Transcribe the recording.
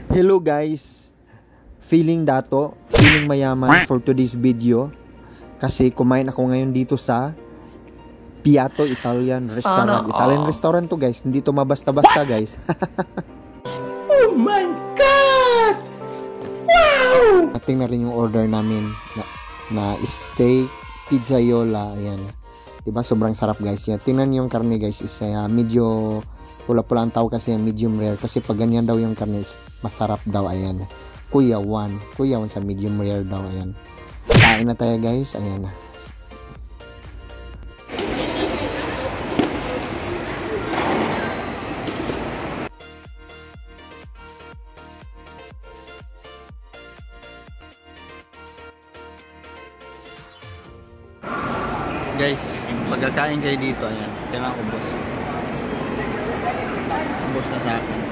Hello guys, feeling mayaman for today's video kasi kumain ako ngayon dito sa Piatto Italian Restaurant. Italian restaurant to guys, hindi to mabasta-basta guys. Oh my God! Wow! Ating na rin yung order namin na steak pizzaiola, ayan. Diba sobrang sarap guys yan. Tingnan yung karne guys, is medyo pula-pula ang tawag kasi medium rare kasi pag ganyan daw yung karne masarap daw, ayan. Kuya one sa medium rare daw, ayan. Kain na tayo guys, ayan. Guys, magkakain kayo dito, ayan. Kailangan ubos. Ubos na sa akin.